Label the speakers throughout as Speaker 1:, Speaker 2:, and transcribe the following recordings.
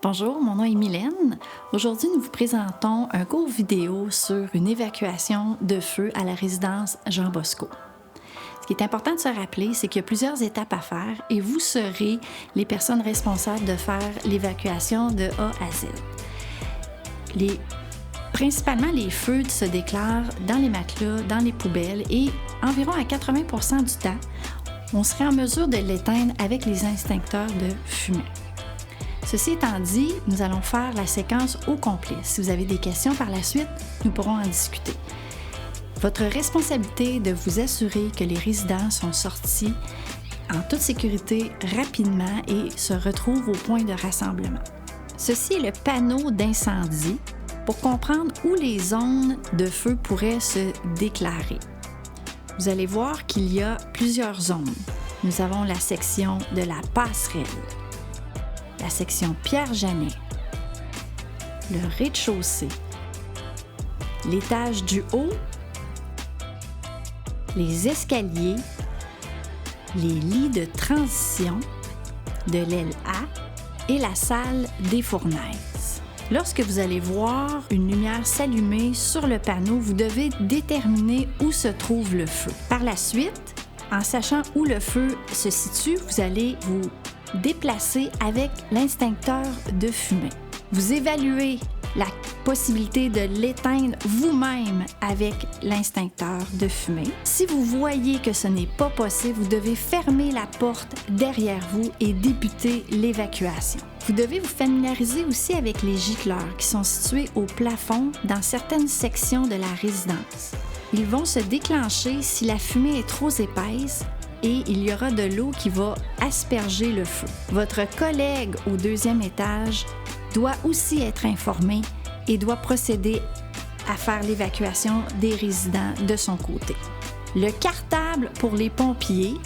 Speaker 1: Bonjour, mon nom est Mylène. Aujourd'hui, nous vous présentons un court vidéo sur une évacuation de feu à la résidence Jean Bosco. Ce qui est important de se rappeler, c'est qu'il y a plusieurs étapes à faire et vous serez les personnes responsables de faire l'évacuation de A à Z. Principalement, les feux se déclarent dans les matelas, dans les poubelles et environ à 80% du temps, on serait en mesure de l'éteindre avec les extincteurs de fumée. Ceci étant dit, nous allons faire la séquence au complet. Si vous avez des questions par la suite, nous pourrons en discuter. Votre responsabilité est de vous assurer que les résidents sont sortis en toute sécurité rapidement et se retrouvent au point de rassemblement. Ceci est le panneau d'incendie pour comprendre où les zones de feu pourraient se déclarer. Vous allez voir qu'il y a plusieurs zones. Nous avons la section de la passerelle, la section Pierre-Janet, le rez-de-chaussée, l'étage du haut, les escaliers, les lits de transition de l'aile A et la salle des fournaises. Lorsque vous allez voir une lumière s'allumer sur le panneau, vous devez déterminer où se trouve le feu. Par la suite, en sachant où le feu se situe, vous allez vous déplacer avec l'extincteur de fumée. Vous évaluez la possibilité de l'éteindre vous-même avec l'extincteur de fumée. Si vous voyez que ce n'est pas possible, vous devez fermer la porte derrière vous et débuter l'évacuation. Vous devez vous familiariser aussi avec les gicleurs qui sont situés au plafond dans certaines sections de la résidence. Ils vont se déclencher si la fumée est trop épaisse et il y aura de l'eau qui va asperger le feu. Votre collègue au deuxième étage doit aussi être informé et doit procéder à faire l'évacuation des résidents de son côté. Le cartable pour les pompiers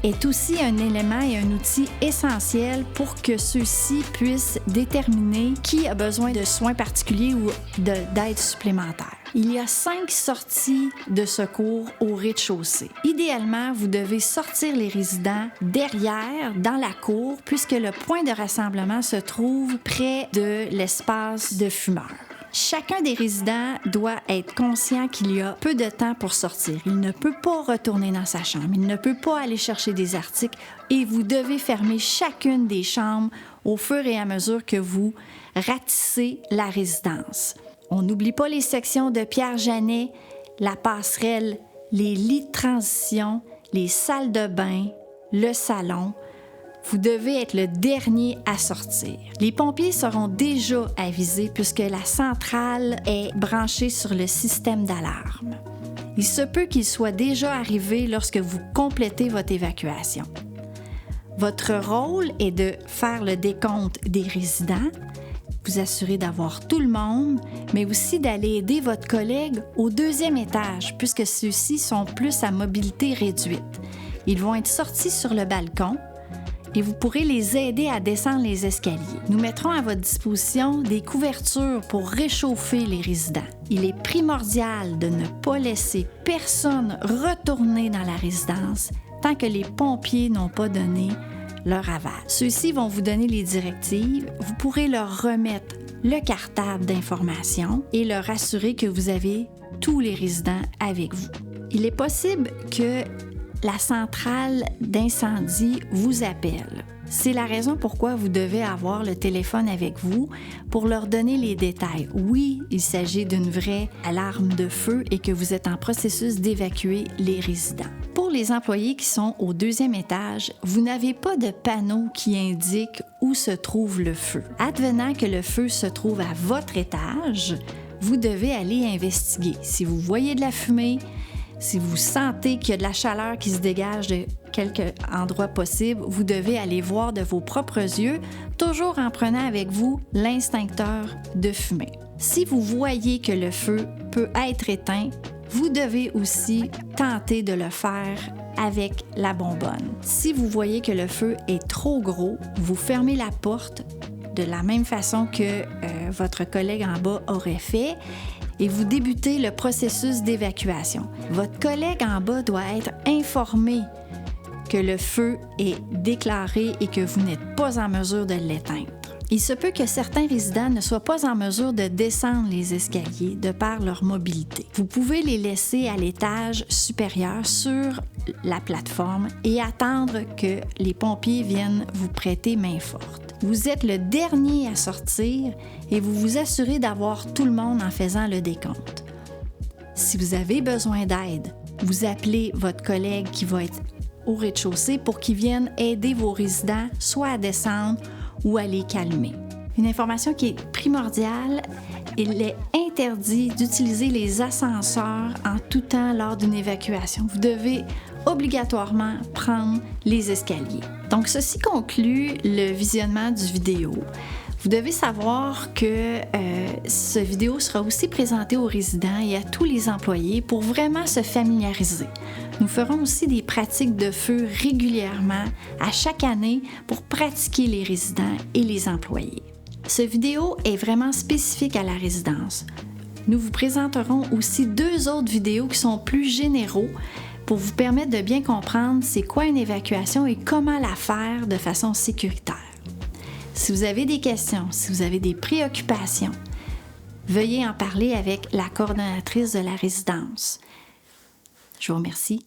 Speaker 1: est aussi un élément et un outil essentiel pour que ceux-ci puissent déterminer qui a besoin de soins particuliers ou d'aide supplémentaire. Il y a 5 sorties de secours au rez-de-chaussée. Idéalement, vous devez sortir les résidents derrière, dans la cour, puisque le point de rassemblement se trouve près de l'espace de fumeurs. Chacun des résidents doit être conscient qu'il y a peu de temps pour sortir. Il ne peut pas retourner dans sa chambre, il ne peut pas aller chercher des articles et vous devez fermer chacune des chambres au fur et à mesure que vous ratissez la résidence. On n'oublie pas les sections de Pierre-Janet, la passerelle, les lits de transition, les salles de bain, le salon. Vous devez être le dernier à sortir. Les pompiers seront déjà avisés puisque la centrale est branchée sur le système d'alarme. Il se peut qu'il soit déjà arrivé lorsque vous complétez votre évacuation. Votre rôle est de faire le décompte des résidents, vous assurer d'avoir tout le monde, mais aussi d'aller aider votre collègue au deuxième étage puisque ceux-ci sont plus à mobilité réduite. Ils vont être sortis sur le balcon et vous pourrez les aider à descendre les escaliers. Nous mettrons à votre disposition des couvertures pour réchauffer les résidents. Il est primordial de ne pas laisser personne retourner dans la résidence tant que les pompiers n'ont pas donné leur aval. Ceux-ci vont vous donner les directives. Vous pourrez leur remettre le cartable d'information et leur assurer que vous avez tous les résidents avec vous. Il est possible que la centrale d'incendie vous appelle. C'est la raison pourquoi vous devez avoir le téléphone avec vous pour leur donner les détails. Oui, il s'agit d'une vraie alarme de feu et que vous êtes en processus d'évacuer les résidents. Pour les employés qui sont au deuxième étage, vous n'avez pas de panneau qui indique où se trouve le feu. Advenant que le feu se trouve à votre étage, vous devez aller investiguer. Si vous voyez de la fumée, si vous sentez qu'il y a de la chaleur qui se dégage de quelque endroit possible, vous devez aller voir de vos propres yeux, toujours en prenant avec vous l'extincteur de fumée. Si vous voyez que le feu peut être éteint, vous devez aussi tenter de le faire avec la bonbonne. Si vous voyez que le feu est trop gros, vous fermez la porte de la même façon que votre collègue en bas aurait fait et vous débutez le processus d'évacuation. Votre collègue en bas doit être informé que le feu est déclaré et que vous n'êtes pas en mesure de l'éteindre. Il se peut que certains résidents ne soient pas en mesure de descendre les escaliers de par leur mobilité. Vous pouvez les laisser à l'étage supérieur sur la plateforme et attendre que les pompiers viennent vous prêter main forte. Vous êtes le dernier à sortir et vous vous assurez d'avoir tout le monde en faisant le décompte. Si vous avez besoin d'aide, vous appelez votre collègue qui va être au rez-de-chaussée pour qu'il vienne aider vos résidents soit à descendre ou à les calmer. Une information qui est primordiale, il est interdit d'utiliser les ascenseurs en tout temps lors d'une évacuation. Vous devez obligatoirement prendre les escaliers. Donc, ceci conclut le visionnement du vidéo. Vous devez savoir que ce vidéo sera aussi présenté aux résidents et à tous les employés pour vraiment se familiariser. Nous ferons aussi des pratiques de feu régulièrement à chaque année pour pratiquer les résidents et les employés. Ce vidéo est vraiment spécifique à la résidence. Nous vous présenterons aussi 2 autres vidéos qui sont plus généraux pour vous permettre de bien comprendre c'est quoi une évacuation et comment la faire de façon sécuritaire. Si vous avez des questions, si vous avez des préoccupations, veuillez en parler avec la coordonnatrice de la résidence. Je vous remercie.